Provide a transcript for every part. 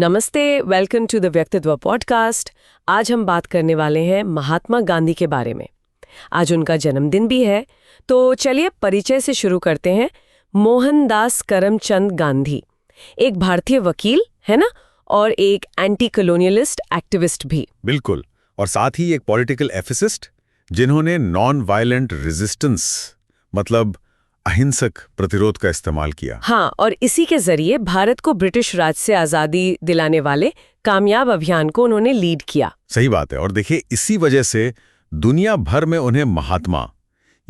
नमस्ते, welcome to the व्यक्तित्व podcast. आज हम बात करने वाले हैं महात्मा गांधी के बारे में। आज उनका जन्मदिन भी है, तो चलिए परिचय से शुरू करते हैं। मोहनदास करमचंद गांधी एक भारतीय वकील है ना, और एक एंटी कॉलोनियलिस्ट एक्टिविस्ट भी। बिल्कुल, और साथ ही एक पॉलिटिकल एथिसिस्ट जिन्होंने नॉन वायलेंट रेजिस्टेंस मतलब अहिंसक प्रतिरोध का इस्तेमाल किया। हाँ, और इसी के जरिए भारत को ब्रिटिश राज से आजादी दिलाने वाले कामयाब अभियान को उन्होंने लीड किया। सही बात है। और देखिए, इसी वजह से दुनिया भर में उन्हें महात्मा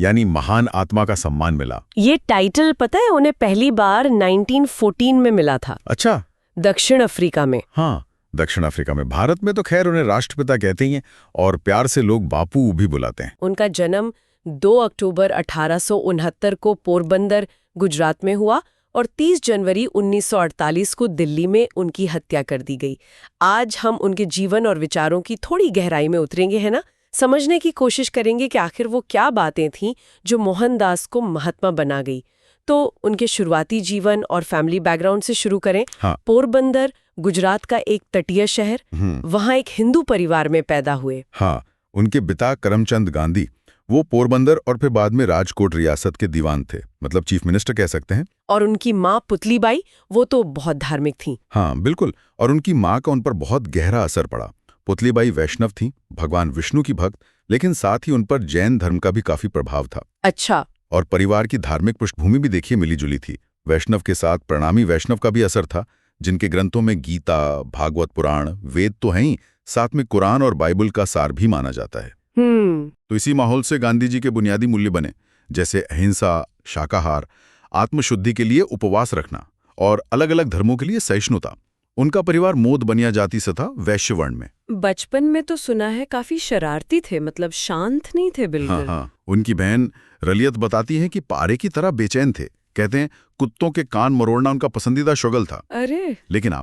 यानी महान आत्मा का सम्मान मिला। ये टाइटल पता है उन्हें पहली बार 1914 में मिला था। अच्छा, दक्षिण अफ्रीका में। हाँ, दक्षिण अफ्रीका में। भारत में तो खैर उन्हें राष्ट्रपिता कहते ही हैं और प्यार से लोग बापू भी बुलाते हैं। उनका जन्म 2 अक्टूबर 1869 को पोरबंदर, गुजरात में हुआ और 30 जनवरी 1948 को दिल्ली में उनकी हत्या कर दी गई। आज हम उनके जीवन और विचारों की थोड़ी गहराई में उतरेंगे, है ना, समझने की कोशिश करेंगे कि आखिर वो क्या बातें थीं जो मोहनदास को महात्मा बना गई। तो उनके शुरुआती जीवन और फैमिली बैकग्राउंड से शुरू करें। हाँ। पोरबंदर गुजरात का एक तटीय शहर, वहाँ एक हिंदू परिवार में पैदा हुए। हाँ, उनके पिता करमचंद गांधी वो पोरबंदर और फिर बाद में राजकोट रियासत के दीवान थे, मतलब चीफ मिनिस्टर कह सकते हैं। और उनकी माँ पुतलीबाई, वो तो बहुत धार्मिक थी। हाँ बिल्कुल, और उनकी माँ का उन पर बहुत गहरा असर पड़ा। पुतलीबाई वैष्णव थीं, भगवान विष्णु की भक्त, लेकिन साथ ही उन पर जैन धर्म का भी काफी प्रभाव था। अच्छा। और परिवार की धार्मिक पृष्ठभूमि भी देखिए मिली जुली थी। वैष्णव के साथ प्रणामी वैष्णव का भी असर था, जिनके ग्रंथों में गीता, भागवत पुराण, वेद तो हैं ही, साथ में कुरान और बाइबल का सार भी माना जाता है। तो इसी माहौल से गांधी जी के बुनियादी मूल्य बने, जैसे अहिंसा, शाकाहार, आत्मशुद्धि के लिए उपवास रखना और अलग अलग धर्मों के लिए सहिष्णुता। उनका परिवार मोद बनिया जाति से था, वैश्य वर्ण में। बचपन में तो सुना है काफी शरारती थे, मतलब शांत नहीं थे बिल्कुल। हाँ, उनकी बहन रलियत बताती है कि पारे की तरह बेचैन थे। कहते हैं कुत्तों के कान मरोड़ना उनका पसंदीदा शुगल था। अरे! लेकिन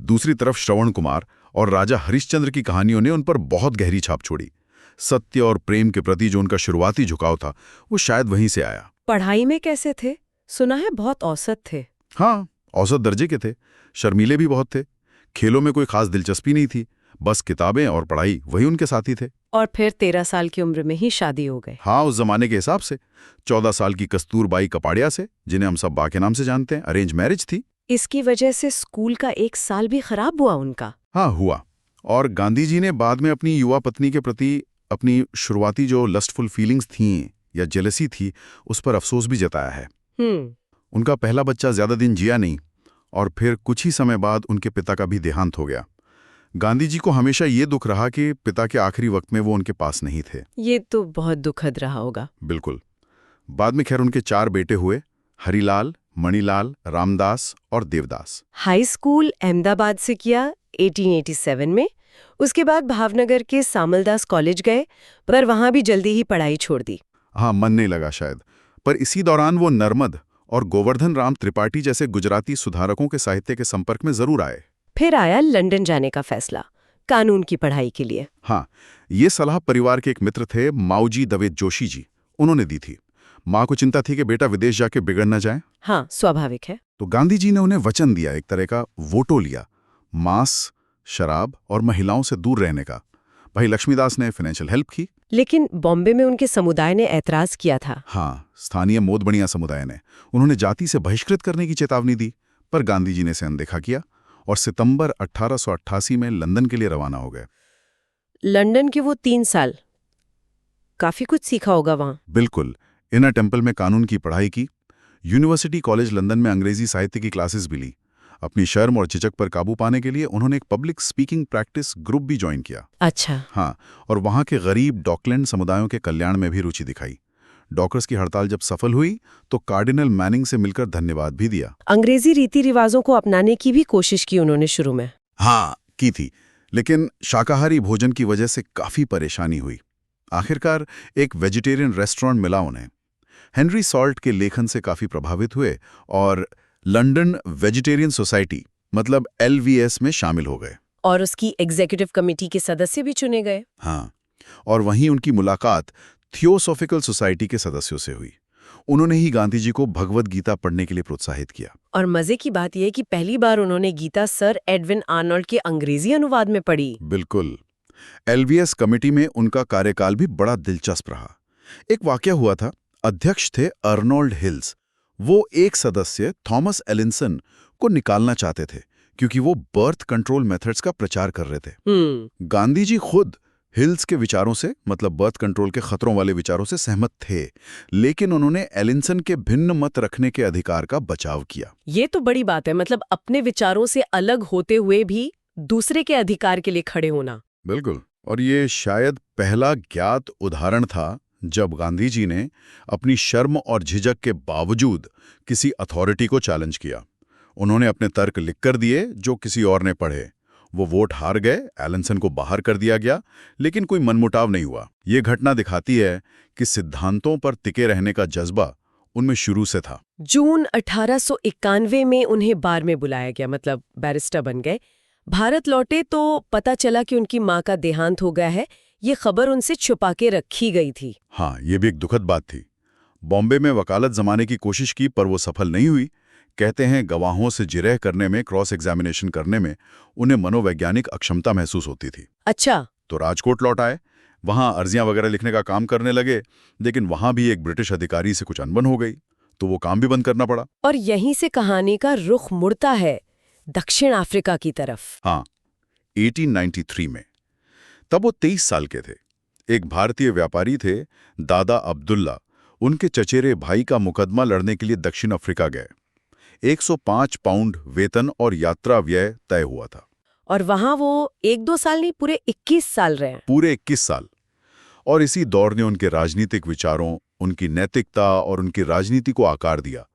दूसरी तरफ श्रवण कुमार और राजा हरिश्चंद्र की कहानियों ने उन पर बहुत गहरी छाप छोड़ी। सत्य और प्रेम के प्रति जो उनका शुरुआती झुकाव था, वो शायद वहीं से आया। पढ़ाई में कैसे थे? सुना है बहुत औसत थे। हाँ, औसत दर्जे के थे। शर्मीले भी बहुत थे। खेलों में कोई खास दिलचस्पी नहीं थी, बस किताबें और पढ़ाई वही उनके साथी थे। और फिर 13 साल की उम्र में ही शादी हो गई। हाँ, उस जमाने के हिसाब से 14 साल की कस्तूरबाई कपाड़िया से, जिन्हें हम सब बा के नाम से जानते हैं, अरेंज मैरिज थी। इसकी वजह से स्कूल का 1 साल भी खराब हुआ उनका। हाँ, हुआ। और गांधी जी ने बाद में अपनी युवा पत्नी के प्रति अपनी शुरुआती जो लस्टफुल फीलिंग्स थीं या जेलसी थी, उस पर अफसोस भी जताया है। उनका पहला बच्चा ज्यादा दिन जिया नहीं और फिर कुछ ही समय बाद उनके पिता का भी देहांत हो गया। गांधी जी को हमेशा ये दुख रहा कि पिता के आखिरी वक्त में वो उनके पास नहीं थे। ये तो बहुत दुखद रहा होगा। बिल्कुल। बाद में खैर उनके 4 बेटे हुए, हरिलाल, मणिलाल, रामदास और देवदास। हाई स्कूल अहमदाबाद से किया 1887 में। उसके बाद भावनगर के सामलदास कॉलेज गए, पर वहां भी जल्दी ही पढ़ाई छोड़ दी। हाँ, मन नहीं लगा शायद। पर इसी दौरान वो नर्मद और गोवर्धन राम त्रिपाठी जैसे गुजराती सुधारकों के साहित्य के संपर्क में जरूर आए। फिर आया लंदन जाने का फैसला, कानून की पढ़ाई के लिए। हाँ, ये सलाह परिवार के एक मित्र थे, माऊजी दवे जोशी जी, उन्होंने दी थी। माँ को चिंता थी कि बेटा विदेश जाके बिगड़ न जाए। हाँ, स्वाभाविक है। तो गांधी जी ने उन्हें वचन दिया, एक तरह का वोटो लिया, मांस, शराब और महिलाओं से दूर रहने का। भाई लक्ष्मीदास ने फाइनेंशियल हेल्प की। लेकिन बॉम्बे में उनके समुदाय ने ऐतराज किया था। हाँ, स्थानीय मोदबणिया समुदाय ने उन्होंने जाति से बहिष्कृत करने की चेतावनी दी, पर गांधी जी ने इसे अनदेखा किया और सितंबर 1888 में लंदन के लिए रवाना हो गए। लंदन के वो 3 साल, काफी कुछ सीखा होगा वहां। बिल्कुल। इनर टेम्पल में कानून की पढ़ाई की, यूनिवर्सिटी कॉलेज लंदन में अंग्रेजी साहित्य की क्लासेस भी ली। अपनी शर्म और झिझक पर काबू पाने के लिए उन्होंने एक पब्लिक स्पीकिंग प्रैक्टिस ग्रुप भी ज्वाइन किया। अच्छा। हाँ, और वहां के गरीब डॉकलैंड समुदायों के कल्याण में भी रुचि दिखाई। डॉकर्स की हड़ताल जब सफल हुई तो कार्डिनल मैनिंग से मिलकर धन्यवाद भी दिया। अंग्रेजी रीति रिवाजों को अपनाने की भी कोशिश की उन्होंने शुरू में। हाँ, की थी, लेकिन शाकाहारी भोजन की वजह से काफी परेशानी हुई। आखिरकार एक वेजिटेरियन रेस्टोरेंट मिला उन्हें। हेनरी सॉल्ट के लेखन से काफी प्रभावित हुए और लंदन वेजिटेरियन सोसाइटी मतलब LVS में शामिल हो गए। और उसकी एग्जीक्यूटिव कमेटी के सदस्य भी चुने गए। हाँ, और वहीं उनकी मुलाकात थियोसॉफिकल सोसाइटी के सदस्यों से हुई। उन्होंने ही गांधी जी को भगवद गीता पढ़ने के लिए प्रोत्साहित किया। और मजे की बात यह है कि पहली बार उन्होंने गीता सर एडविन आर्नोल्ड के अंग्रेजी अनुवाद में पढ़ी। बिल्कुल। एलवीएस कमेटी में उनका कार्यकाल भी बड़ा दिलचस्प रहा। एक वाकया हुआ था, अध्यक्ष थे अर्नोल्ड हिल्स। वो एक सदस्य थॉमस एलिंसन को निकालना चाहते थे क्योंकि वो बर्थ कंट्रोल मेथड्स का प्रचार कर रहे थे। गांधी जी खुद हिल्स के विचारों से, मतलब बर्थ कंट्रोल के खतरों वाले विचारों से सहमत थे, लेकिन उन्होंने एलिंसन के भिन्न मत रखने के अधिकार का बचाव किया। ये तो बड़ी बात है, मतलब अपने विचारों से अलग होते हुए भी दूसरे के अधिकार के लिए खड़े होना। बिल्कुल। और ये शायद पहला ज्ञात उदाहरण था जब गांधी जी ने अपनी शर्म और झिझक के बावजूद किसी अथॉरिटी को चैलेंज किया। उन्होंने अपने तर्क लिखकर दिए जो किसी और ने पढ़े। वो वोट हार गए, एलिंसन को बाहर कर दिया गया, लेकिन कोई मनमुटाव नहीं हुआ। ये घटना दिखाती है कि सिद्धांतों पर टिके रहने का जज्बा उनमें शुरू से था। जून 1891 में उन्हें बार में बुलाया गया, मतलब बैरिस्टर बन गए। भारत लौटे तो पता चला कि उनकी मां का देहांत हो गया है। ये खबर उनसे छुपा के रखी गई थी। हाँ, ये भी एक दुखद बात थी। बॉम्बे में वकालत जमाने की कोशिश की पर वो सफल नहीं हुई। कहते हैं गवाहों से जिरह करने में, क्रॉस एग्जामिनेशन करने में उन्हें मनोवैज्ञानिक अक्षमता महसूस होती थी। अच्छा। तो राजकोट लौट आए, वहां अर्जियां वगैरह लिखने का काम करने लगे, लेकिन वहां भी एक ब्रिटिश अधिकारी से कुछ अनबन हो गई, तो वो काम भी बंद करना पड़ा। और यहीं से कहानी का रुख मुड़ता है दक्षिण अफ्रीका की तरफ। हाँ, 1893 में। तब वो 23 साल के थे। एक भारतीय व्यापारी थे, दादा अब्दुल्ला। उनके चचेरे भाई का मुकदमा लड़ने के लिए दक्षिण अफ्रीका गए। 105 पाउंड वेतन और यात्रा व्यय तय हुआ था। और वहां वो 1-2 साल नहीं, पूरे 21 साल रहे। पूरे 21 साल। और इसी दौर ने उनके राजनीतिक विचारों, उनकी नैतिकता और उनकी राजनीति को आकार दिया।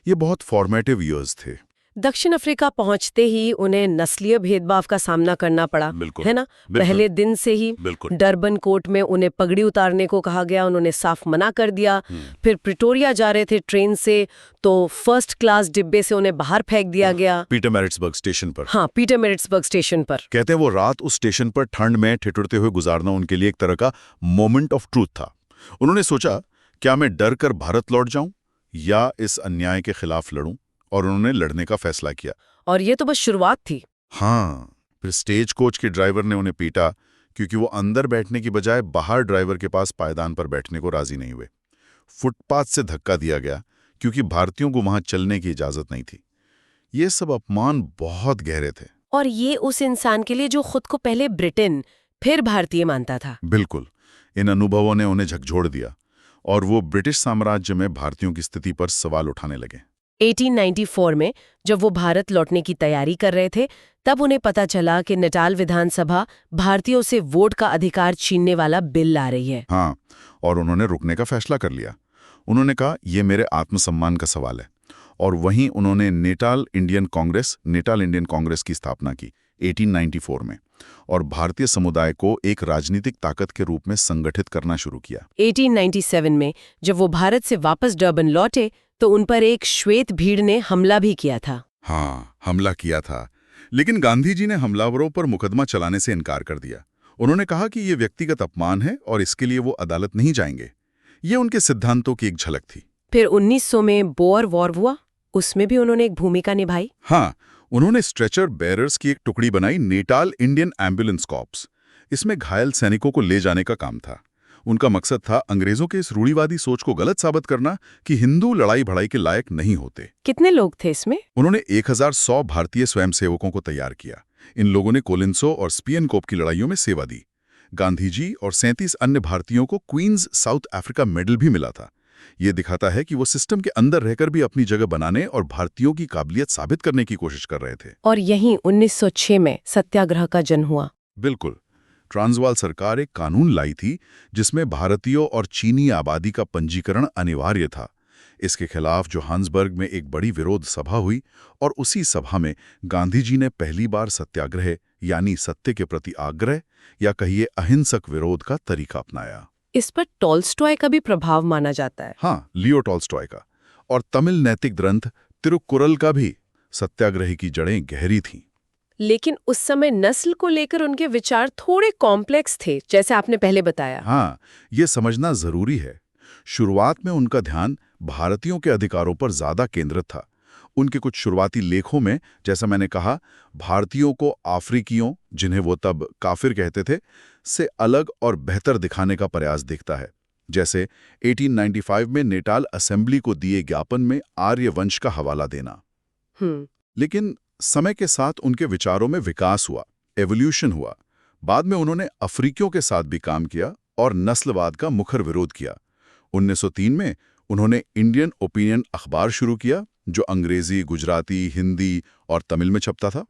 ये बहुत फॉर्मेटिव ईयर्स थे। दक्षिण अफ्रीका पहुंचते ही उन्हें नस्लीय भेदभाव का सामना करना पड़ा, है ना? पहले दिन से ही डरबन कोर्ट में उन्हें पगड़ी उतारने को कहा गया, उन्होंने साफ मना कर दिया। फिर प्रिटोरिया जा रहे थे ट्रेन से, तो फर्स्ट क्लास डिब्बे से उन्हें बाहर फेंक दिया गया, पीटरमैरिट्सबर्ग स्टेशन पर। हाँ, पीटरमैरिट्सबर्ग स्टेशन पर। कहते हैं वो रात उस स्टेशन पर ठंड में ठिठुरते हुए गुजारना उनके लिए एक तरह का मोमेंट ऑफ ट्रूथ था। उन्होंने सोचा, क्या मैं डर कर भारत लौट जाऊं या इस अन्याय के खिलाफ लड़ूं? और उन्होंने लड़ने का फैसला किया। और ये तो बस शुरुआत थी। हाँ, फिर स्टेज कोच के ड्राइवर ने उन्हें पीटा क्योंकि वो अंदर बैठने की बजाय बाहर ड्राइवर के पास पायदान पर बैठने को राजी नहीं हुए। फुटपाथ से धक्का दिया गया क्योंकि भारतीयों को वहां चलने की इजाजत नहीं थी। ये सब अपमान बहुत गहरे थे। और ये उस इंसान के लिए जो खुद को पहले ब्रिटेन फिर भारतीय मानता था। बिल्कुल। इन अनुभवों ने उन्हें झकझोर दिया और वो ब्रिटिश साम्राज्य में भारतीयों की स्थिति पर सवाल उठाने लगे। 1894 में जब वो भारत लौटने की तैयारी कर रहे थे, तब उन्हें पता चला कि नटाल विधानसभा भारतीयों से वोट का अधिकार छीनने वाला बिल ला रही है। हाँ, और उन्होंने रुकने का फैसला कर लिया। उन्होंने कहा, यह मेरे आत्मसम्मान का सवाल है। और वहीं उन्होंने नेटाल इंडियन कांग्रेस की स्थापना की 1894 में और भारतीय समुदाय को एक राजनीतिक ताकत के रूप में संगठित करना शुरू किया। 1897 में जब वो भारत से वापस डर्बन लौटे तो उन पर एक श्वेत भीड़ ने हमला भी किया था। हाँ, हमला किया था, लेकिन गांधी जी ने हमलावरों पर मुकदमा चलाने से इनकार कर दिया। उन्होंने कहा कि ये व्यक्तिगत अपमान है और इसके लिए वो अदालत नहीं जाएंगे। ये उनके सिद्धांतों की एक झलक थी। फिर 1900 में बोअर वॉर हुआ, उसमें भी उन्होंने एक भूमिका निभाई। हाँ, उन्होंने स्ट्रेचर बेरर्स की एक टुकड़ी बनाई, नेटाल इंडियन एम्बुलेंस कॉर्प्स। इसमें घायल सैनिकों को ले जाने का काम था। उनका मकसद था अंग्रेजों के इस रूढ़िवादी सोच को गलत साबित करना कि हिंदू लड़ाई भड़ाई के लायक नहीं होते। कितने लोग थे इसमें? उन्होंने 1100 भारतीय स्वयंसेवकों को तैयार किया। इन लोगों ने कोलिंसो और स्पियनकोप की लड़ाइयों में सेवा दी। गांधी जी और 37 अन्य भारतीयों को क्वींस साउथ अफ्रीका मेडल भी मिला था। ये दिखाता है कि वो सिस्टम के अंदर रहकर भी अपनी जगह बनाने और भारतीयों की काबिलियत साबित करने की कोशिश कर रहे थे। और यहीं 1906 में सत्याग्रह का जन्म हुआ। बिल्कुल। ट्रांसवाल सरकार एक कानून लाई थी जिसमें भारतीयों और चीनी आबादी का पंजीकरण अनिवार्य था। इसके खिलाफ जोहान्सबर्ग में एक बड़ी विरोध सभा हुई और उसी सभा में गांधी जी ने पहली बार सत्याग्रह यानी सत्य के प्रति आग्रह या कहिए अहिंसक विरोध का तरीका अपनाया। इस पर टॉल्स्टॉय का भी प्रभाव माना जाता है। हाँ, लियो टॉल्स्टॉय का। और तमिल नैतिक ग्रंथ तिरुकुरल का भी। सत्याग्रह की जड़ें गहरी थीं। लेकिन उस समय नस्ल को लेकर उनके विचार थोड़े कॉम्प्लेक्स थे, जैसे आपने पहले बताया। हाँ, ये समझना जरूरी है। शुरुआत में उनका ध्यान भारतीयों के अधिकारों पर ज्यादा केंद्रित था। उनके कुछ शुरुआती लेखों में, जैसा मैंने कहा, भारतीयों को अफ्रीकियों, जिन्हें वो तब काफिर कहते थे, से अलग और बेहतर दिखाने का प्रयास दिखता है। जैसे 1895 में नेटाल असेंबली को दिए ज्ञापन में आर्य वंश का हवाला देना। लेकिन समय के साथ उनके विचारों में विकास हुआ, एवोल्यूशन हुआ। बाद में उन्होंने अफ्रीकियों के साथ भी काम किया और नस्लवाद का मुखर विरोध किया। 1903 में उन्होंने इंडियन ओपिनियन अखबार शुरू किया, जो अंग्रेजी, गुजराती, हिंदी और तमिल में छपता था।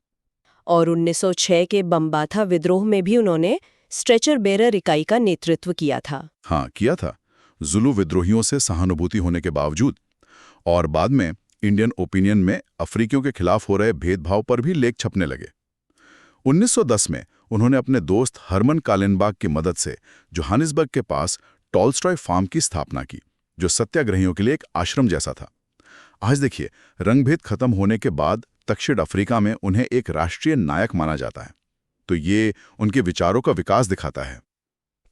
और 1906 के बम्बाथा विद्रोह में भी उन्होंने स्ट्रेचर बेरर इकाई का नेतृत्व किया था। हाँ, किया था, जुलू विद्रोहियों से सहानुभूति होने के बावजूद। और बाद में इंडियन ओपिनियन में अफ्रीकियों के खिलाफ हो रहे भेदभाव पर भी लेख छपने लगे। 1910 में उन्होंने अपने दोस्त हरमन कालेनबाग की मदद से जोहानिसबर्ग के पास टॉल्स्टॉय फार्म की स्थापना की, जो सत्याग्रहियों के लिए एक आश्रम जैसा था। आज देखिए, रंगभेद खत्म होने के बाद दक्षिण अफ्रीका में उन्हें एक राष्ट्रीय नायक माना जाता है। तो ये उनके विचारों का विकास दिखाता है।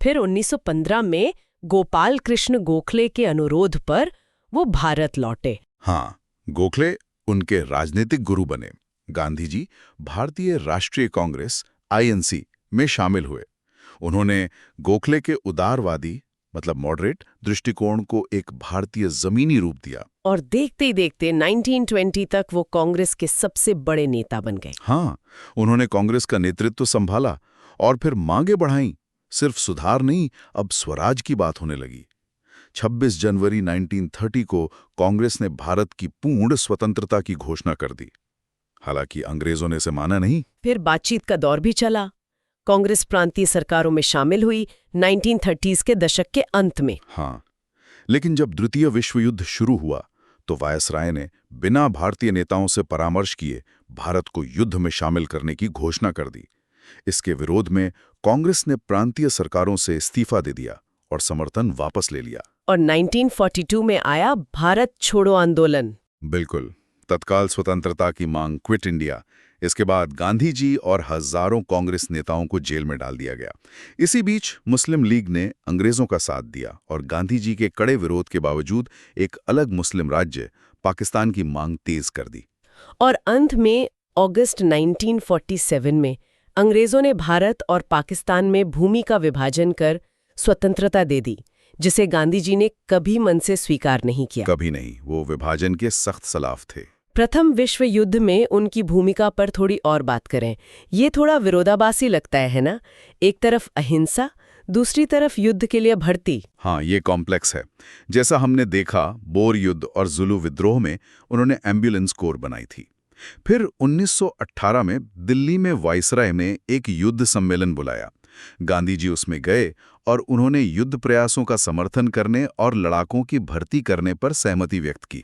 फिर 1915 में गोपाल कृष्ण गोखले के अनुरोध पर वो भारत लौटे। हाँ, गोखले उनके राजनीतिक गुरु बने। गांधी जी भारतीय राष्ट्रीय कांग्रेस (INC) में शामिल हुए। उन्होंने गोखले के उदारवादी, मतलब मॉडरेट दृष्टिकोण को एक भारतीय जमीनी रूप दिया। और देखते ही देखते 1920 तक वो कांग्रेस के सबसे बड़े नेता बन गए। हाँ, उन्होंने कांग्रेस का नेतृत्व संभाला और फिर मांगे बढ़ाई। सिर्फ सुधार नहीं, अब स्वराज की बात होने लगी। 26 जनवरी 1930 को कांग्रेस ने भारत की पूर्ण स्वतंत्रता की घोषणा कर दी। हालांकि अंग्रेजों ने इसे माना नहीं। फिर बातचीत का दौर भी चला। कांग्रेस प्रांतीय सरकारों में शामिल हुई 1930s के दशक के अंत में। हाँ, लेकिन जब द्वितीय विश्व युद्ध शुरू हुआ तो वायसराय ने बिना भारतीय नेताओं से परामर्श किए भारत को युद्ध में शामिल करने की घोषणा कर दी। इसके विरोध में कांग्रेस ने प्रांतीय सरकारों से इस्तीफा दे दिया और समर्थन वापस ले लिया। और 1942 में आया भारत छोड़ो आंदोलन। बिल्कुल, तत्काल स्वतंत्रता की मांग, क्विट इंडिया। इसके बाद गांधी जी और हजारों कांग्रेस नेताओं को जेल में डाल दिया गया। इसी बीच मुस्लिम लीग ने अंग्रेजों का साथ दिया और गांधी जी के कड़े विरोध के बावजूद एक अलग मुस्लिम राज्य पाकिस्तान की मांग तेज कर दी। और अंत में अगस्त 1947 में अंग्रेजों ने भारत और पाकिस्तान में भूमि का विभाजन कर स्वतंत्रता दे दी, जिसे गांधी जी ने कभी मन से स्वीकार नहीं किया। कभी नहीं, वो विभाजन के सख्त खिलाफ थे। प्रथम विश्व युद्ध में उनकी भूमिका पर थोड़ी और बात करें। ये थोड़ा विरोधाभासी लगता है ना? एक तरफ अहिंसा, दूसरी तरफ युद्ध के लिए भर्ती। हाँ, ये कॉम्प्लेक्स है। जैसा हमने देखा, बोर युद्ध और जुलू विद्रोह में उन्होंने एम्बुलेंस कोर बनाई थी। फिर 1918 में दिल्ली में वायसराय ने एक युद्ध सम्मेलन बुलाया। गांधी जी उसमें गए और उन्होंने युद्ध प्रयासों का समर्थन करने और लड़ाकों की भर्ती करने पर सहमति व्यक्त की।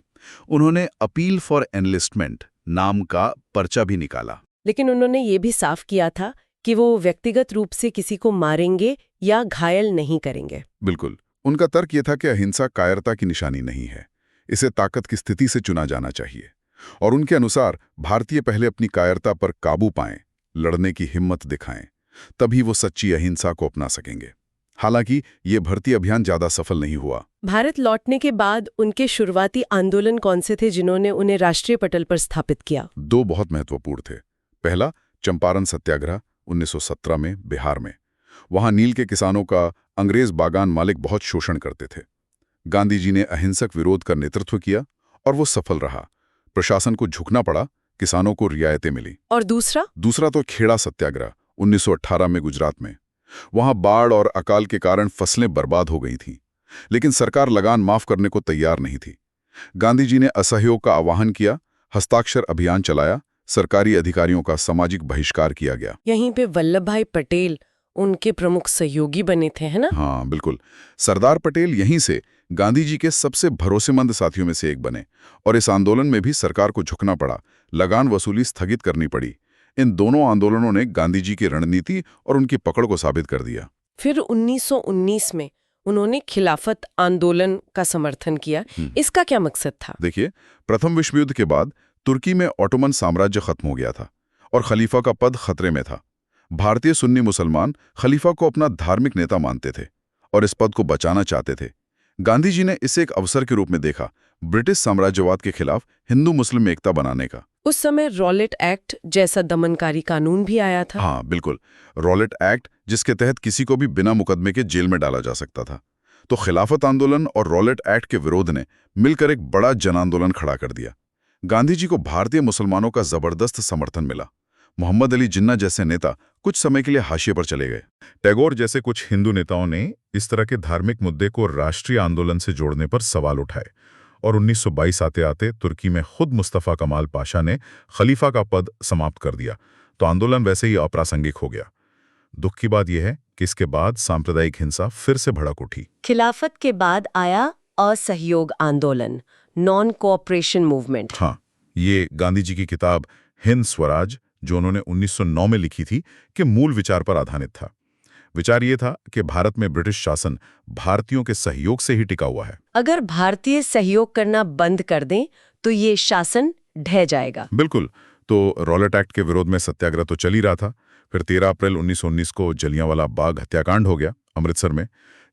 उन्होंने अपील फॉर एनलिस्टमेंट नाम का पर्चा भी निकाला। लेकिन उन्होंने ये भी साफ किया था कि वो व्यक्तिगत रूप से किसी को मारेंगे या घायल नहीं करेंगे। बिल्कुल, उनका तर्क ये था कि अहिंसा कायरता की निशानी नहीं है, इसे ताकत की स्थिति से चुना जाना चाहिए। और उनके अनुसार भारतीय पहले अपनी कायरता पर काबू पाएं, लड़ने की हिम्मत दिखाएं, तभी वो सच्ची अहिंसा को अपना सकेंगे। हालांकि ये भर्ती अभियान ज्यादा सफल नहीं हुआ। भारत लौटने के बाद उनके शुरुआती आंदोलन कौन से थे जिन्होंने उन्हें राष्ट्रीय पटल पर स्थापित किया? दो बहुत महत्वपूर्ण थे। पहला, चंपारण सत्याग्रह 1917 में बिहार में। वहां नील के किसानों का अंग्रेज बागान मालिक बहुत शोषण करते थे। गांधी जी ने अहिंसक विरोध का नेतृत्व किया और वो सफल रहा। प्रशासन को झुकना पड़ा, किसानों को रियायतें मिली। और दूसरा तो खेड़ा सत्याग्रह 1918 में गुजरात में। वहां बाढ़ और अकाल के कारण फसलें बर्बाद हो गई थीं, लेकिन सरकार लगान माफ करने को तैयार नहीं थी। गांधी जी ने असहयोग का आह्वान किया, हस्ताक्षर अभियान चलाया, सरकारी अधिकारियों का सामाजिक बहिष्कार किया गया। यहीं पे वल्लभ भाई पटेल उनके प्रमुख सहयोगी बने थे, है ना? हाँ, बिल्कुल। सरदार पटेल यहीं से गांधी जी के सबसे भरोसेमंद साथियों में से एक बने और इस आंदोलन में भी सरकार को झुकना पड़ा, लगान वसूली स्थगित करनी पड़ी। इन दोनों आंदोलनों ने गांधी जी की रणनीति और उनकी पकड़ को साबित कर दिया। फिर 1919 में उन्होंने खिलाफत आंदोलन का समर्थन किया। इसका क्या मकसद था? देखिए, प्रथम विश्व युद्ध के बाद तुर्की में ऑटोमन साम्राज्य खत्म हो गया था और खलीफा का पद खतरे में था। भारतीय सुन्नी मुसलमान खलीफा को अपना धार्मिक नेता मानते थे और इस पद को बचाना चाहते थे। गांधी जी ने इसे एक अवसर के रूप में देखा, ब्रिटिश साम्राज्यवाद के खिलाफ हिंदू मुस्लिम एकता बनाने का। उस समय रॉलेट एक्ट जैसा दमनकारी कानून भी आया था। हाँ बिल्कुल, रॉलेट एक्ट, जिसके तहत किसी को भी बिना मुकदमे के जेल में डाला जा सकता था। तो खिलाफत आंदोलन और रॉलेट एक्ट के विरोध ने मिलकर एक बड़ा जन आंदोलन खड़ा कर दिया। गांधी जी को भारतीय मुसलमानों का जबरदस्त समर्थन मिला। मोहम्मद अली जिन्ना जैसे नेता कुछ समय के लिए हाशिए पर चले गए। टैगोर जैसे कुछ हिंदू नेताओं ने इस तरह के धार्मिक मुद्दे को राष्ट्रीय आंदोलन से जोड़ने पर सवाल उठाए और 1922 आते आते तुर्की में खुद मुस्तफ़ा कमाल पाशा ने खलीफा का पद समाप्त कर दिया। तो आंदोलन वैसे ही अप्रासंगिक हो गया। दुख की बात यह है कि इसके बाद सांप्रदायिक हिंसा फिर से भड़क उठी। खिलाफत के बाद आया असहयोग आंदोलन, नॉन कोऑपरेशन मूवमेंट। हाँ, ये गांधी जी की किताब हिंद स्वराज, जो उन्होंने 1909 में लिखी थी, के मूल विचार पर आधारित था। विचार ये था कि भारत में ब्रिटिश शासन भारतीयों के सहयोग से ही टिका हुआ है। अगर भारतीय सहयोग करना बंद कर दें तो ये शासन ढह जाएगा। बिल्कुल। तो रॉलेट एक्ट के विरोध में सत्याग्रह तो चल ही रहा था। फिर 13 अप्रैल 1919 को जलियांवाला बाग हत्याकांड हो गया अमृतसर में।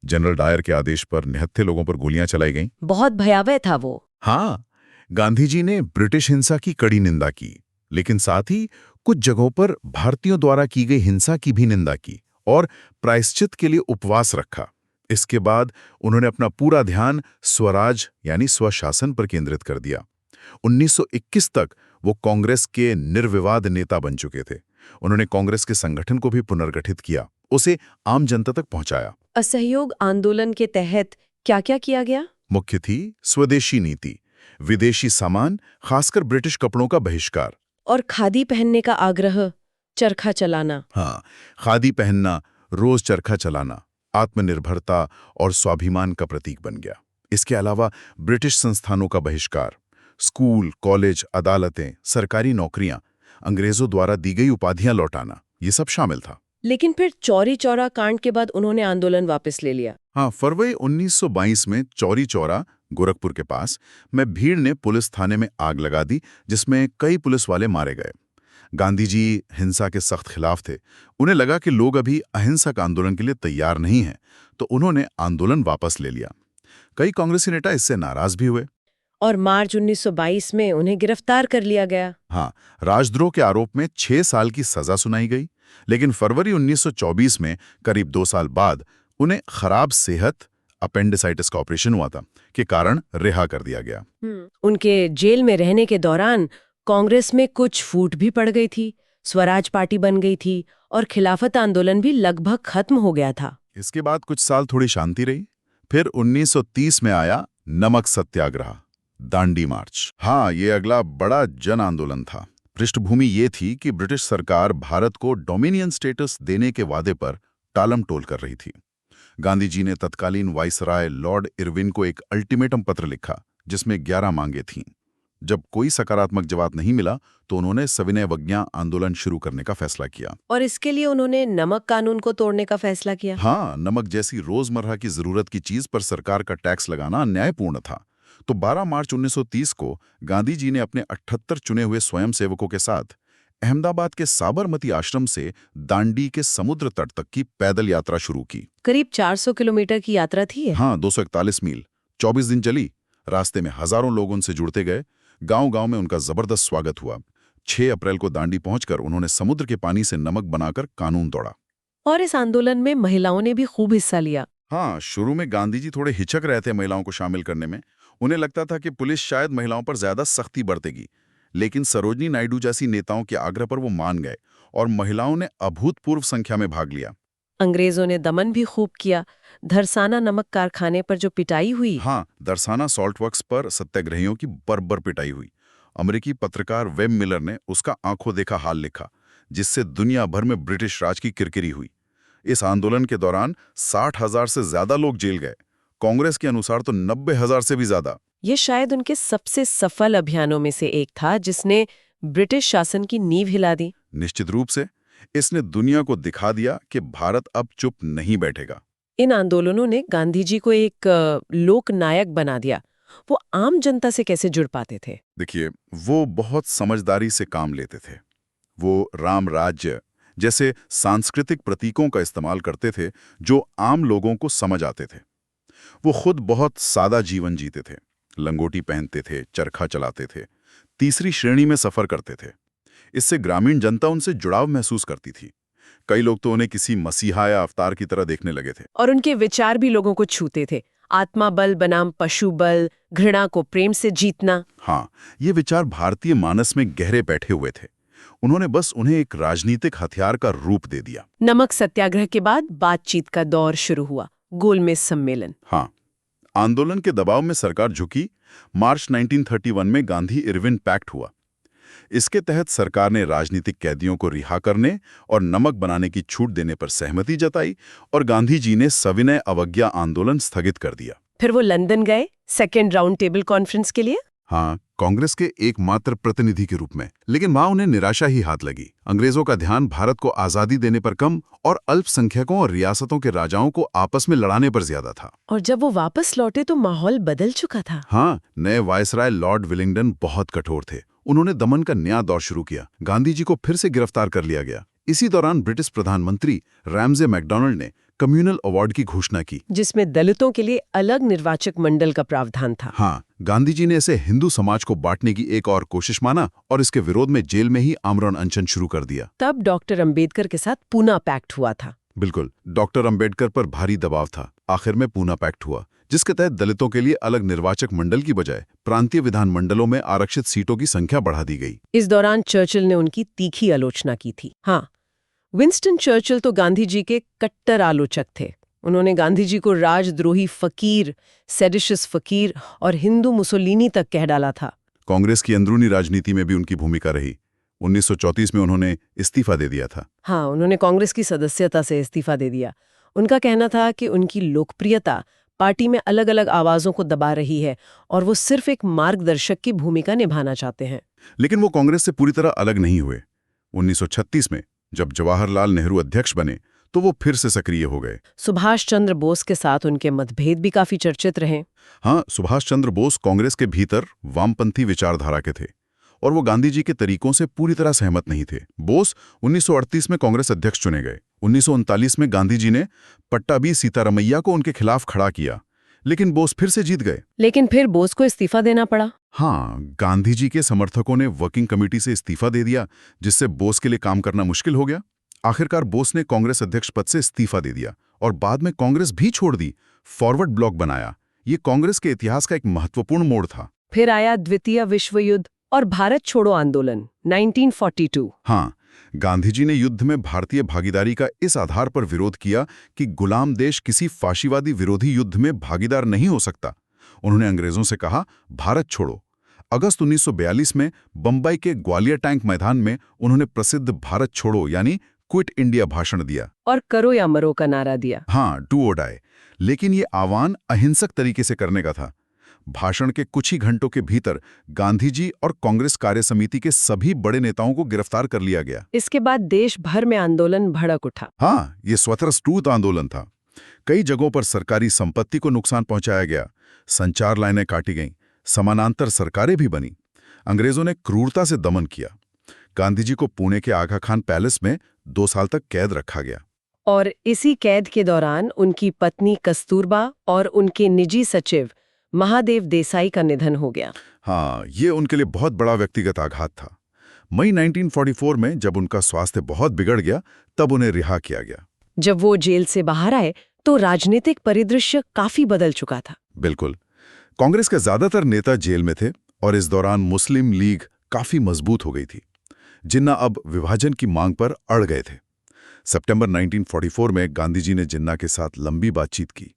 जनरल डायर के आदेश पर निहत्थे लोगों पर गोलियां चलाई गईं। बहुत भयावह था वो। हाँ, गांधी जी ने ब्रिटिश हिंसा की कड़ी निंदा की, लेकिन साथ ही कुछ जगहों पर भारतीयों द्वारा की गई हिंसा की भी निंदा की और प्रायश्चित के लिए उपवास रखा। इसके बाद उन्होंने अपना पूरा ध्यान स्वराज यानी स्वशासन पर केंद्रित कर दिया। 1921 तक वो कांग्रेस के निर्विवाद नेता बन चुके थे। उन्होंने कांग्रेस के संगठन को भी पुनर्गठित किया, उसे आम जनता तक पहुंचाया। असहयोग आंदोलन के तहत क्या-क्या किया गया? मुख्य थी स्वदेशी नीति, विदेशी सामान, खासकर ब्रिटिश कपड़ों का बहिष्कार और खादी पहनने का आग्रह, चरखा चलाना। हाँ, खादी पहनना, रोज चरखा चलाना आत्मनिर्भरता और स्वाभिमान का प्रतीक बन गया। इसके अलावा ब्रिटिश संस्थानों का बहिष्कार, स्कूल, कॉलेज, अदालतें, सरकारी नौकरियां, अंग्रेजों द्वारा दी गई उपाधियां लौटाना, ये सब शामिल था। लेकिन फिर चौरी चौरा कांड के बाद उन्होंने आंदोलन वापस ले लिया। हाँ, फरवरी 1922 में चौरी चौरा गोरखपुर के पास में भीड़ ने पुलिस थाने में आग लगा दी, जिसमें कई पुलिस वाले मारे गए। गांधी जी हिंसा के सख्त खिलाफ थे। उन्हें लगा कि लोग अभी अहिंसक आंदोलन के लिए तैयार नहीं हैं, तो उन्होंने आंदोलन वापस ले लिया। कई कांग्रेसी नेता इससे नाराज भी हुए और मार्च 1922 में उन्हें गिरफ्तार कर लिया गया। हाँ, राजद्रोह के आरोप में 6 साल की सजा सुनाई गई। लेकिन फरवरी 1924 में, करीब 2 साल बाद, उन्हें खराब सेहत, अपेंडिसाइटिस का ऑपरेशन हुआ था, के कारण रिहा कर दिया गया। उनके जेल में रहने के दौरान कांग्रेस में कुछ फूट भी पड़ गई थी, स्वराज पार्टी बन गई थी और खिलाफत आंदोलन भी लगभग खत्म हो गया था। इसके बाद कुछ साल थोड़ी शांति रही। फिर 1930 में आया नमक सत्याग्रह, दांडी मार्च। हाँ, ये अगला बड़ा जन आंदोलन था। पृष्ठभूमि ये थी कि ब्रिटिश सरकार भारत को डोमिनियन स्टेटस देने के वादे पर टालमटोल कर रही थी। गांधी जी ने तत्कालीन वाइसराय लॉर्ड इरविन को एक अल्टीमेटम पत्र लिखा, जिसमें 11 मांगे थीं। जब कोई सकारात्मक जवाब नहीं मिला, तो उन्होंने सविनय अवज्ञा आंदोलन शुरू करने का फैसला किया। और इसके लिए उन्होंने नमक कानून को तोड़ने का फैसला किया। हाँ, नमक जैसी रोजमर्रा की जरूरत की चीज पर सरकार का टैक्स लगाना अन्यायपूर्ण था। तो 12 मार्च 1930 को गांधी जी ने अपने 78 चुने हुए स्वयंसेवकों के साथ अहमदाबाद के साबरमती आश्रम से दांडी के समुद्र तट तक की पैदल यात्रा शुरू की। करीब 400 किलोमीटर की यात्रा थी। हाँ, 241 मील, 24 दिन चली। रास्ते में हजारों लोग उनसे जुड़ते गए। गांव-गांव में उनका जबरदस्त स्वागत हुआ। 6 अप्रैल को दांडी पहुंचकर उन्होंने समुद्र के पानी से नमक बनाकर कानून तोड़ा। और इस आंदोलन में महिलाओं ने भी खूब हिस्सा लिया। हाँ, शुरू में गांधी जी थोड़े हिचक रहे थे महिलाओं को शामिल करने में। उन्हें लगता था कि पुलिस शायद महिलाओं पर ज्यादा सख्ती बरतेगी, लेकिन सरोजनी नायडू जैसी नेताओं के आग्रह पर वो मान गए और महिलाओं ने अभूतपूर्व संख्या में भाग लिया। अंग्रेजों ने दमन भी खूब किया। धरसाना नमक कारखाने पर जो पिटाई हुई। हाँ, दरसाना सॉल्ट वर्क्स पर सत्याग्रहियों की बर्बर पिटाई हुई। अमेरिकी पत्रकार वेब मिलर ने उसका आंखों देखा हाल लिखा, जिससे दुनिया भर में ब्रिटिश राज की किरकिरी हुई। इस आंदोलन के दौरान 60,000 से ज्यादा लोग जेल गए। कांग्रेस के अनुसार तो 90,000 से भी ज्यादा। ये शायद उनके सबसे सफल अभियानों में से एक था, जिसने ब्रिटिश शासन की नींव हिला दी। निश्चित रूप से इसने दुनिया को दिखा दिया कि भारत अब चुप नहीं बैठेगा। इन आंदोलनों ने गांधी जी को एक लोक नायक बना दिया। वो आम जनता से कैसे जुड़ पाते थे? देखिए, वो बहुत समझदारी से काम लेते थे। वो राम राज्य जैसे सांस्कृतिक प्रतीकों का इस्तेमाल करते थे, जो आम लोगों को समझ आते थे। वो खुद बहुत सादा जीवन जीते थे, लंगोटी पहनते थे, चरखा चलाते थे, तीसरी श्रेणी में सफर करते थे। इससे ग्रामीण जनता उनसे जुड़ाव महसूस करती थी। कई लोग तो उन्हें किसी मसीहा या अवतार की तरह देखने लगे थे। और उनके विचार भी लोगों को छूते थे। आत्मा बल बनाम पशु बल, घृणा को प्रेम से जीतना। हाँ, ये विचार भारतीय मानस में गहरे बैठे हुए थे। उन्होंने बस उन्हें एक राजनीतिक हथियार का रूप दे दिया। नमक सत्याग्रह के बाद बातचीत का दौर शुरू हुआ, गोलमेज सम्मेलन। हाँ, आंदोलन के दबाव में सरकार झुकी। मार्च 1931 में गांधी इरविन पैक्ट हुआ। इसके तहत सरकार ने राजनीतिक कैदियों को रिहा करने और नमक बनाने की छूट देने पर सहमति जताई और गांधी जी ने सविनय अवज्ञा आंदोलन स्थगित कर दिया। फिर वो लंदन गए सेकेंड राउंड टेबल कॉन्फ्रेंस के लिए। हाँ, कांग्रेस के एकमात्र प्रतिनिधि के रूप में। लेकिन वहां उन्हें निराशा ही हाथ लगी। अंग्रेजों का ध्यान भारत को आजादी देने पर कम और अल्पसंख्यकों और रियासतों के राजाओं को आपस में लड़ाने पर ज्यादा था। और जब वो वापस लौटे तो माहौल बदल चुका था। हाँ, नए वायसराय लॉर्ड विलिंगडन बहुत कठोर थे। उन्होंने दमन का नया दौर शुरू किया। गांधी जी को फिर से गिरफ्तार कर लिया गया। इसी दौरान ब्रिटिश प्रधानमंत्री रैमजे मैकडॉनल्ड ने कम्युनल अवार्ड की घोषणा की, जिसमें दलितों के लिए अलग निर्वाचक मंडल का प्रावधान था। हाँ, गांधी जी ने इसे हिंदू समाज को बांटने की एक और कोशिश माना और इसके विरोध में जेल में ही आमरण अनशन शुरू कर दिया। तब डॉक्टर अंबेडकर के साथ पूना पैक्ट हुआ था। बिल्कुल, डॉक्टर अंबेडकर पर भारी दबाव था। आखिर में पूना पैक्ट हुआ, जिसके तहत दलितों के लिए अलग निर्वाचक मंडल की बजाय प्रांतीय विधान मंडलों में आरक्षित सीटों की संख्या बढ़ा दी गई। इस दौरान चर्चिल ने उनकी तीखी आलोचना की थी। हाँ, विंस्टन चर्चिल तो गांधी जी के कट्टर आलोचक थे। उन्होंने गांधी जी को राजद्रोही फकीर, सेडिशियस फकीर और हिंदू मुसोलिनी तक कह डाला था। कांग्रेस की अंदरूनी राजनीति में भी उनकी भूमिका रही। 1934 में उन्होंने इस्तीफा दे दिया था। हाँ, उन्होंने कांग्रेस की सदस्यता से इस्तीफा दे दिया। उनका कहना था कि उनकी लोकप्रियता पार्टी में अलग अलग आवाजों को दबा रही है और वो सिर्फ एक मार्गदर्शक की भूमिका निभाना चाहते हैं। लेकिन वो कांग्रेस से पूरी तरह अलग नहीं हुए। 1936 में जब जवाहरलाल नेहरू अध्यक्ष बने तो वो फिर से सक्रिय हो गए। सुभाष चंद्र बोस के साथ उनके मतभेद भी काफी चर्चित रहे। हाँ, सुभाष चंद्र बोस कांग्रेस के भीतर वामपंथी विचारधारा के थे और वो गांधी जी के तरीकों से पूरी तरह सहमत नहीं थे। बोस 1938 में कांग्रेस अध्यक्ष चुने गए। 1939 में गांधी जी ने पट्टाभी सीतारमैया को उनके खिलाफ खड़ा किया, लेकिन बोस फिर से जीत गए। लेकिन फिर बोस को इस्तीफा देना पड़ा। हाँ, गांधी जी के समर्थकों ने वर्किंग कमेटी से इस्तीफा दे दिया, जिससे बोस के लिए काम करना मुश्किल हो गया। आखिरकार बोस ने कांग्रेस अध्यक्ष पद से इस्तीफा दे दिया और बाद में कांग्रेस भी छोड़ दी, फॉरवर्ड ब्लॉक बनाया। ये कांग्रेस के इतिहास का एक महत्वपूर्ण मोड़ था। फिर आया द्वितीय विश्व युद्ध और भारत छोड़ो आंदोलन 1942। हाँ, गांधी जी ने युद्ध में भारतीय भागीदारी का इस आधार पर विरोध किया कि गुलाम देश किसी फाशीवादी विरोधी युद्ध में भागीदार नहीं हो सकता। उन्होंने अंग्रेजों से कहा, भारत छोड़ो। अगस्त 1942 में बंबई के ग्वालियर टैंक मैदान में उन्होंने प्रसिद्ध भारत छोड़ो यानी क्विट इंडिया भाषण दिया और करो या मरो का नारा दिया। हाँ, डू और डाई। लेकिन ये आह्वान अहिंसक तरीके से करने का था। भाषण के कुछ ही घंटों के भीतर गांधी जी और कांग्रेस कार्य समिति के सभी बड़े नेताओं को गिरफ्तार कर लिया गया। इसके बाद देश भर में आंदोलन भड़क उठा। हाँ, ये स्वतःस्फूर्त आंदोलन था। कई जगहों पर सरकारी संपत्ति को नुकसान पहुंचाया गया, संचार लाइनें काटी गईं, समानांतर सरकारें भी बनी। अंग्रेजों ने क्रूरता से दमन किया। गांधी जी को पुणे के आगा खान पैलेस में 2 साल तक कैद रखा गया। और इसी कैद के दौरान उनकी पत्नी कस्तूरबा और उनके निजी सचिव महादेव देसाई का निधन हो गया। हाँ, ये उनके लिए बहुत बड़ा व्यक्तिगत आघात था। मई 1944 में जब उनका स्वास्थ्य बहुत बिगड़ गया, तब उन्हें रिहा किया गया। जब वो जेल से बाहर आए तो राजनीतिक परिदृश्य काफी बदल चुका था। बिल्कुल, कांग्रेस के ज्यादातर नेता जेल में थे और इस दौरान मुस्लिम लीग काफी मजबूत हो गई थी। जिन्ना अब विभाजन की मांग पर अड़ गए थे। सितंबर 1944 में गांधी जी ने जिन्ना के साथ लंबी बातचीत की।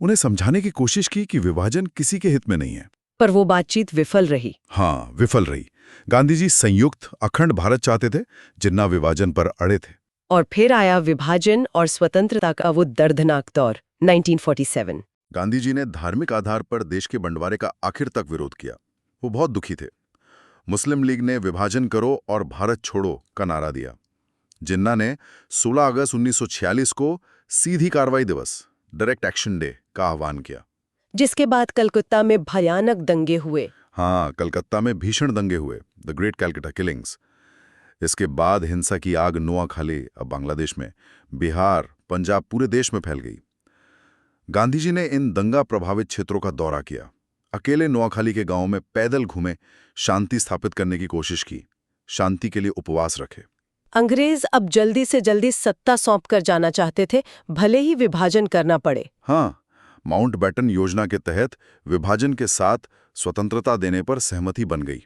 उन्हें समझाने की कोशिश की कि विभाजन किसी के हित में नहीं है। पर वो बातचीत विफल रही। हाँ, विफल रही। गांधी जी संयुक्त अखंड भारत चाहते थे, जिन्ना विभाजन पर अड़े थे। और फिर आया विभाजन और स्वतंत्रता का वो दर्दनाक दौर 1947। गांधी जी ने धार्मिक आधार पर देश के बंटवारे का आखिर तक विरोध किया। वो बहुत दुखी थे। मुस्लिम लीग ने विभाजन करो और भारत छोड़ो का नारा दिया। जिन्ना ने 16 अगस्त 1946 को सीधी कार्रवाई दिवस, डायरेक्ट एक्शन डे का आह्वान किया, जिसके बाद कलकत्ता में भयानक दंगे हुए। हाँ, कलकत्ता में भीषण दंगे हुए, द ग्रेट कैलकटा किलिंग्स। इसके बाद हिंसा की आग नोआखाली, अब बांग्लादेश में, बिहार, पंजाब, पूरे देश में फैल गई। गांधी जी ने इन दंगा प्रभावित क्षेत्रों का दौरा किया, अकेले नोआखाली के गांव में पैदल घूमे, शांति स्थापित करने की कोशिश की, शांति के लिए उपवास रखे। अंग्रेज अब जल्दी से जल्दी सत्ता सौंप कर जाना चाहते थे, भले ही विभाजन करना पड़े। हाँ, माउंटबेटन योजना के तहत विभाजन के साथ स्वतंत्रता देने पर सहमति बन गई।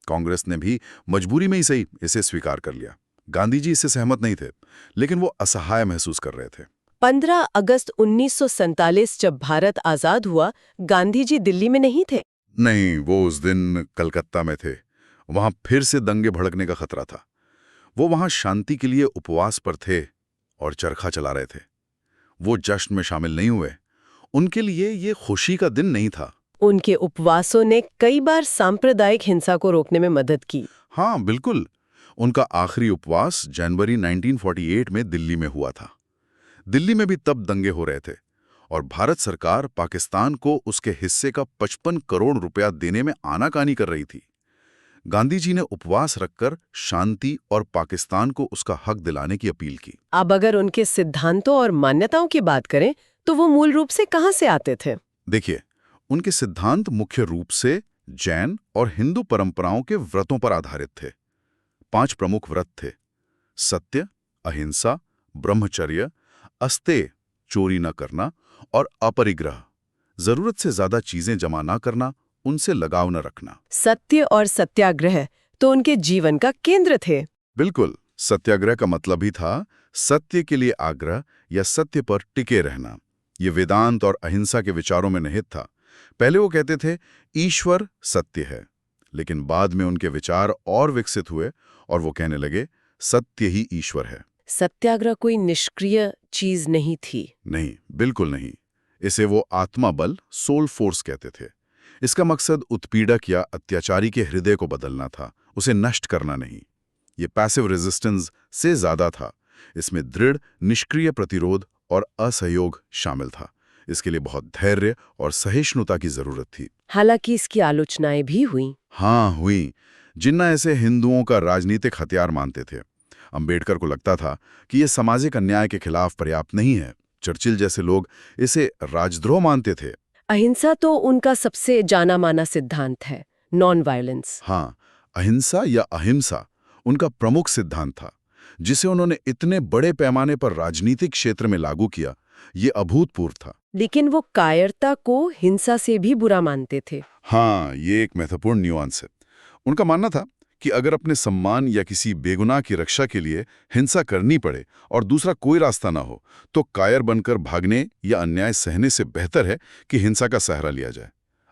कांग्रेस ने भी मजबूरी में ही सही इसे स्वीकार कर लिया। गांधी जी इससे सहमत नहीं थे, लेकिन वो असहाय महसूस कर रहे थे। 15 अगस्त 1947 जब भारत आजाद हुआ, गांधी जी दिल्ली में नहीं थे। नहीं, वो उस दिन कलकत्ता में थे। वहां फिर से दंगे भड़कने का खतरा था। वो वहां शांति के लिए उपवास पर थे और चरखा चला रहे थे। वो जश्न में शामिल नहीं हुए। उनके लिए ये खुशी का दिन नहीं था। उनके उपवासों ने कई बार सांप्रदायिक हिंसा को रोकने में मदद की। हाँ, बिल्कुल। उनका आखिरी उपवास जनवरी 1948 में दिल्ली में हुआ था। दिल्ली में भी तब दंगे हो रहे थे और भारत सरकार पाकिस्तान को उसके हिस्से का 55 करोड़ रुपया देने में आनाकानी कर रही थी। गांधी जी ने उपवास रखकर शांति और पाकिस्तान को उसका हक दिलाने की अपील की। अब अगर उनके सिद्धांतों और मान्यताओं की बात करें तो वो मूल रूप से कहां से आते थे? देखिए, उनके सिद्धांत मुख्य रूप से जैन और हिंदू परंपराओं के व्रतों पर आधारित थे। 5 प्रमुख व्रत थे: सत्य, अहिंसा, ब्रह्मचर्य, अस्तेय, चोरी न करना, और अपरिग्रह, जरूरत से ज्यादा चीजें जमा न करना, उनसे लगाव न रखना। सत्य और सत्याग्रह तो उनके जीवन का केंद्र थे। बिल्कुल, सत्याग्रह का मतलब ही था सत्य के लिए आग्रह या सत्य पर टिके रहना। ये वेदांत और अहिंसा के विचारों में निहित था। पहले वो कहते थे ईश्वर सत्य है, लेकिन बाद में उनके विचार और विकसित हुए और वो कहने लगे सत्य ही ईश्वर है। सत्याग्रह कोई निष्क्रिय चीज नहीं थी। नहीं, बिल्कुल नहीं। इसे वो आत्मा बल, सोल फोर्स कहते थे। इसका मकसद उत्पीड़क या अत्याचारी के हृदय को बदलना था, उसे नष्ट करना नहीं। ये पैसिव रेजिस्टेंस से ज्यादा था। इसमें दृढ़ निष्क्रिय प्रतिरोध और असहयोग शामिल था। इसके लिए बहुत धैर्य और सहिष्णुता की जरूरत थी। हालांकि इसकी आलोचनाएं भी हुई। हाँ, हुई। जिन्ना ऐसे हिंदुओं का राजनीतिक हथियार मानते थे। अंबेडकर को लगता था कि ये सामाजिक अन्याय के खिलाफ पर्याप्त नहीं है। चर्चिल जैसे लोग इसे राजद्रोह मानते थे। अहिंसा तो उनका सबसे जाना माना सिद्धांत है, नॉन वायलेंस। हाँ, अहिंसा या अहिंसा उनका प्रमुख सिद्धांत था, जिसे उन्होंने इतने बड़े पैमाने पर राजनीतिक क्षेत्र में लागू किया। ये अभूतपूर्व था। लेकिन वो कायरता को हिंसा से भी बुरा मानते थे। हाँ, ये एक महत्वपूर्ण न्यूआंस है। उनका मानना था कि अगर अपने सम्मान या किसी बेगुनाह की रक्षा के लिए हिंसा करनी पड़े और दूसरा कोई रास्ता ना हो, तो कायर बनकर भागने या अन्याय सहने से बेहतर है कि हिंसा का सहारा लिया जाए।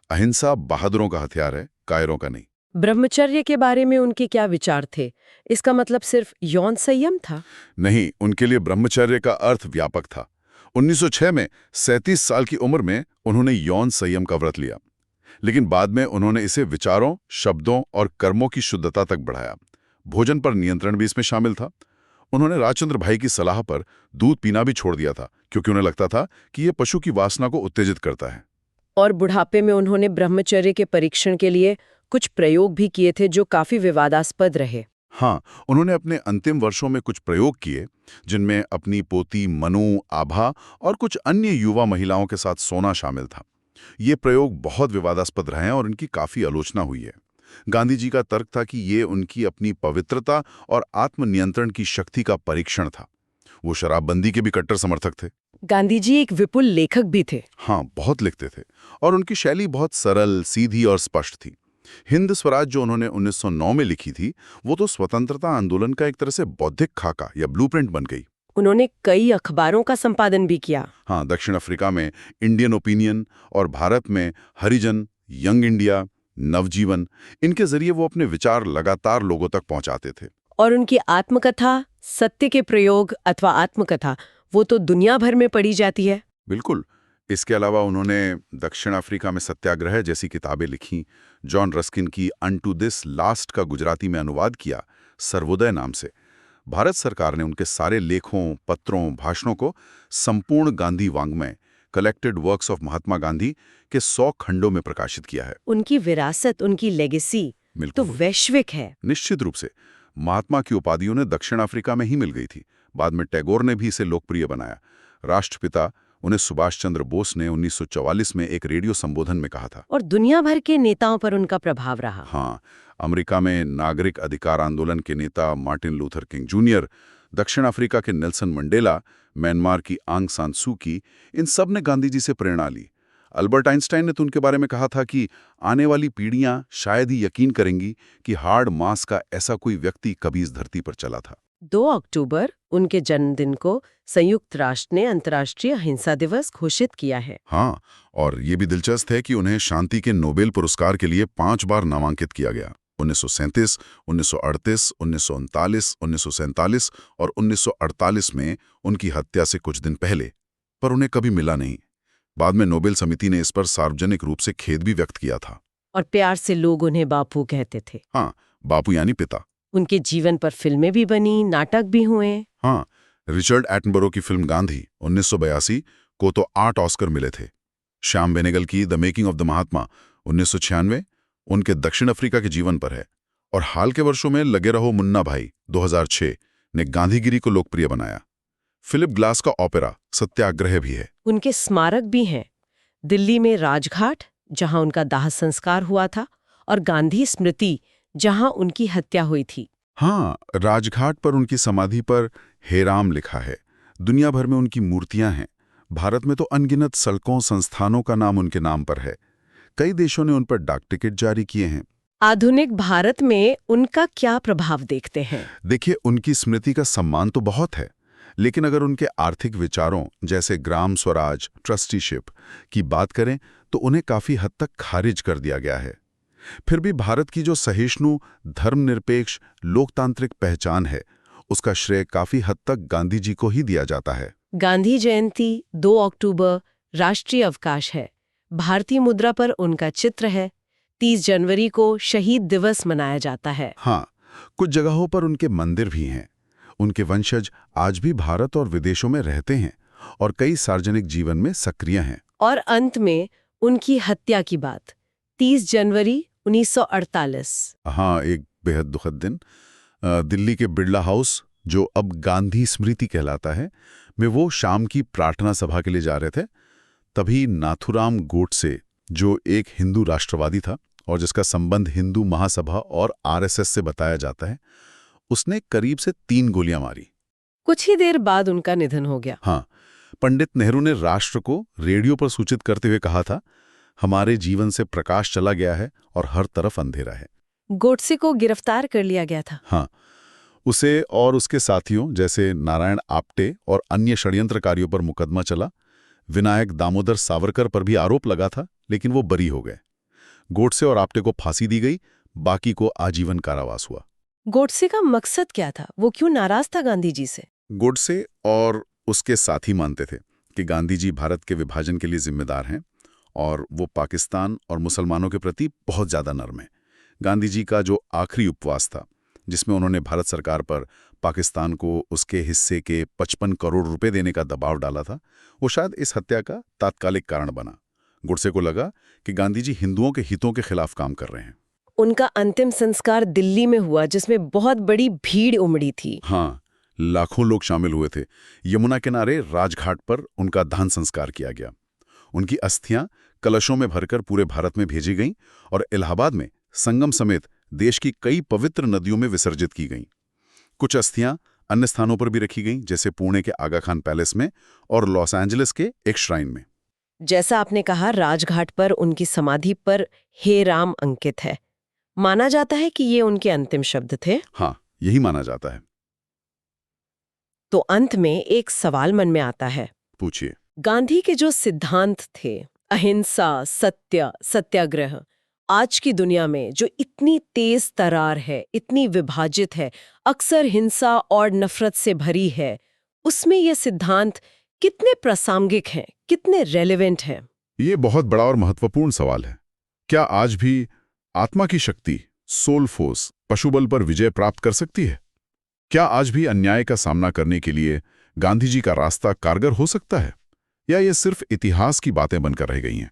अहिंसा बहादुरों का हथियार है, कायरों का नहीं। ब्रह्मचर्य के बारे में उनके क्या विचार थे? इसका मतलब सिर्फ यौन संयम था? नहीं, उनके लिए ब्रह्मचर्य का अर्थ व्यापक था। 1906 में 37 साल की उम्र में उन्होंने यौन संयम का व्रत लिया, लेकिन बाद में उन्होंने इसे विचारों, शब्दों और कर्मों की शुद्धता तक बढ़ाया। भोजन पर नियंत्रण भी इसमें शामिल था। उन्होंने राजचंद्र भाई की सलाह पर दूध पीना भी छोड़ दिया था, क्योंकि उन्हें लगता था कि यह पशु की वासना को उत्तेजित करता है। और बुढ़ापे में उन्होंने ब्रह्मचर्य के परीक्षण के लिए कुछ प्रयोग भी किए थे जो काफी विवादास्पद रहे। हाँ, उन्होंने अपने अंतिम वर्षों में कुछ प्रयोग किए, जिनमें अपनी पोती मनु, आभा और कुछ अन्य युवा महिलाओं के साथ सोना शामिल था। ये प्रयोग बहुत विवादास्पद रहे हैं और इनकी काफी आलोचना हुई है। गांधी जी का तर्क था कि ये उनकी अपनी पवित्रता और आत्मनियंत्रण की शक्ति का परीक्षण था। वो शराबबंदी के भी कट्टर समर्थक थे। गांधी जी एक विपुल लेखक भी थे। हाँ, बहुत लिखते थे और उनकी शैली बहुत सरल, सीधी और स्पष्ट थी। हिंद स्वराज जो उन्होंने 1909 में लिखी थी, वो तो स्वतंत्रता आंदोलन का एक तरह से बौद्धिक खाका या ब्लूप्रिंट बन गई। उन्होंने कई अखबारों का संपादन भी किया। हाँ, दक्षिण अफ्रीका में इंडियन ओपिनियन और भारत में हरिजन, यंग इंडिया, नवजीवन, इनके जरिए वो अपने विचार लगातार लोगों तक पहुंचाते थे। और उनकी आत्मकथा, सत्य के प्रयोग अथवा आत्मकथा, वो तो दुनिया भर में पढ़ी जाती है। बिल्कुल। इसके अलावा उन्होंने दक्षिण अफ्रीका में सत्याग्रह जैसी किताबें लिखीं। जॉन रस्किन की अनटू दिस लास्ट का गुजराती में अनुवाद किया, सर्वोदय नाम से। भारत सरकार ने उनके सारे लेखों, पत्रों, भाषणों को संपूर्ण गांधी वाङ्मय, collected works of Mahatma Gandhi के 100 खंडों में प्रकाशित किया है। उनकी विरासत, उनकी लेगेसी तो वैश्विक है। निश्चित रूप से। महात्मा की उपाधियों ने दक्षिण अफ्रीका में ही मिल गई थी। बाद में टैगोर ने भी इसे लोकप्रिय बनाया। राष्ट्रपिता उन्हें सुभाष चंद्र बोस ने 1944 में एक रेडियो संबोधन में कहा था। और दुनिया भर के नेताओं पर उनका प्रभाव रहा। हाँ, अमेरिका में नागरिक अधिकार आंदोलन के नेता मार्टिन लूथर किंग जूनियर, दक्षिण अफ्रीका के नेल्सन मंडेला, म्यांमार की आंग सान सू की, इन सब ने गांधी जी से प्रेरणा ली। अल्बर्ट आइंस्टाइन ने तो उनके बारे में कहा था कि आने वाली पीढ़ियां शायद ही यकीन करेंगी कि हार्ड मास का ऐसा कोई व्यक्ति कभी इस धरती पर चला था। 2 अक्टूबर उनके जन्मदिन को संयुक्त राष्ट्र ने अंतर्राष्ट्रीय अहिंसा दिवस घोषित किया है। हाँ, और ये भी दिलचस्प है कि उन्हें शांति के नोबेल पुरस्कार के लिए 5 बार नामांकित किया गया। 1937, 1938, 1939, 1947 और 1948 में उनकी हत्या से कुछ दिन पहले, पर उन्हें कभी मिला नहीं। बाद में नोबेल समिति ने इस पर सार्वजनिक रूप से खेद भी व्यक्त किया था। और प्यार से लोग उन्हें बापू कहते थे। हाँ, बापू यानी पिता। उनके जीवन पर फिल्में भी बनी, नाटक भी हुए। हाँ, रिचर्ड एटनबरो की फिल्म गांधी 1982 को तो 8 ऑस्कर मिले थे। श्याम बेनेगल की द मेकिंग ऑफ द महात्मा 1996 उनके दक्षिण अफ्रीका के जीवन पर है। और हाल के वर्षों में लगे रहो मुन्ना भाई 2006 ने गांधीगिरी को लोकप्रिय बनाया। फिलिप ग्लास का ओपेरा सत्याग्रह भी है। उनके स्मारक भी हैं, दिल्ली में राजघाट जहां उनका दाह संस्कार हुआ था, और गांधी स्मृति जहां उनकी हत्या हुई थी। हाँ, राजघाट पर उनकी समाधि पर हे राम लिखा है। दुनिया भर में उनकी मूर्तियां हैं। भारत में तो अनगिनत सड़कों संस्थानों का नाम उनके नाम पर है। कई देशों ने उन पर डाक टिकट जारी किए हैं। आधुनिक भारत में उनका क्या प्रभाव देखते हैं? देखिए, उनकी स्मृति का सम्मान तो बहुत है, लेकिन अगर उनके आर्थिक विचारों जैसे ग्राम स्वराज, ट्रस्टीशिप की बात करें तो उन्हें काफी हद तक खारिज कर दिया गया है। फिर भी भारत की जो सहिष्णु, धर्मनिरपेक्ष, लोकतांत्रिक पहचान है, उसका श्रेय काफी हद तक गांधी जी को ही दिया जाता है। गांधी जयंती 2 अक्टूबर राष्ट्रीय अवकाश है। भारतीय मुद्रा पर उनका चित्र है। 30 जनवरी को शहीद दिवस मनाया जाता है। हाँ, कुछ जगहों पर उनके मंदिर भी हैं। उनके वंशज आज भी भारत और विदेशों में रहते हैं और कई सार्वजनिक जीवन में सक्रिय हैं। और अंत में उनकी हत्या की बात, 30 जनवरी 1948। हाँ, एक बेहद दुखद दिन। दिल्ली के बिड़ला हाउस, जो अब गांधी स्मृति कहलाता है, में वो शाम की प्रार्थना सभा के लिए जा रहे थे। तभी नाथुराम गोडसे, जो एक हिंदू राष्ट्रवादी था और जिसका संबंध हिंदू महासभा और आरएसएस से बताया जाता है, उसने करीब से 3 गोलियां मारी। कुछ ही देर बाद उनका निधन हो गया। हाँ, पंडित नेहरू ने राष्ट्र को रेडियो पर सूचित करते हुए कहा था, हमारे जीवन से प्रकाश चला गया है और हर तरफ अंधेरा है। गोडसे को गिरफ्तार कर लिया गया था। हाँ, उसे और उसके साथियों जैसे नारायण आप्टे और अन्य षड्यंत्रकारियों पर मुकदमा चला। विनायक दामोदर सावरकर पर भी आरोप लगा था, लेकिन वो बरी हो गए। गोडसे और आप्टे को फांसी दी गई, बाकी को आजीवन कारावास हुआ। गोडसे का मकसद क्या था? वो क्यों नाराज था गांधी जी से? गोडसे और उसके साथी मानते थे कि गांधी जी भारत के विभाजन के लिए जिम्मेदार हैं और वो पाकिस्तान और मुसलमानों के प्रति बहुत ज्यादा नर्म हैं। गांधी जी का जो आखिरी उपवास था, जिसमें उन्होंने भारत सरकार पर पाकिस्तान को उसके हिस्से के 55 करोड़ रुपए देने का दबाव डाला था, वो शायद इस हत्या का तात्कालिक कारण बना। गोडसे को लगा कि गांधी जी हिंदुओं के हितों के खिलाफ काम कर रहे हैं। उनका अंतिम संस्कार दिल्ली में हुआ, जिसमें बहुत बड़ी भीड़ उमड़ी थी। हाँ, लाखों लोग शामिल हुए थे। यमुना किनारे राजघाट पर उनका दाह संस्कार किया गया। उनकी अस्थियां कलशों में भरकर पूरे भारत में भेजी गईं और इलाहाबाद में संगम समेत देश की कई पवित्र नदियों में विसर्जित की गईं। कुछ अस्थियां अन्य स्थानों पर भी रखी गईं, जैसे पुणे के आगा खान पैलेस में और लॉस एंजलिस के एक श्राइन में। जैसा आपने कहा, राजघाट पर उनकी समाधि पर हे राम अंकित है। माना जाता है कि ये उनके अंतिम शब्द थे। हाँ, यही माना जाता है। तो अंत में एक सवाल मन में आता है। पूछिए। गांधी के जो सिद्धांत थे, अहिंसा, सत्य, सत्याग्रह, आज की दुनिया में जो इतनी तेज तरार है, इतनी विभाजित है, अक्सर हिंसा और नफरत से भरी है, उसमें ये सिद्धांत कितने प्रासंगिक हैं, कितने रेलेवेंट हैं? ये बहुत बड़ा और महत्वपूर्ण सवाल है। क्या आज भी आत्मा की शक्ति, सोल फोर्स, पशुबल पर विजय प्राप्त कर सकती है? क्या आज भी अन्याय का सामना करने के लिए गांधी जी का रास्ता कारगर हो सकता है, या ये सिर्फ इतिहास की बातें बनकर रह गई हैं?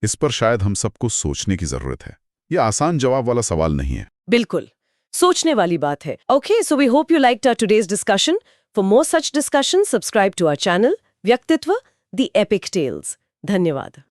इस पर शायद हम सबको सोचने की जरूरत है। ये आसान जवाब वाला सवाल नहीं है। बिल्कुल, सोचने वाली बात है। Okay, so we hope you liked our today's discussion. For more such discussion, subscribe to our channel Vyaktitva the epic tales. धन्यवाद।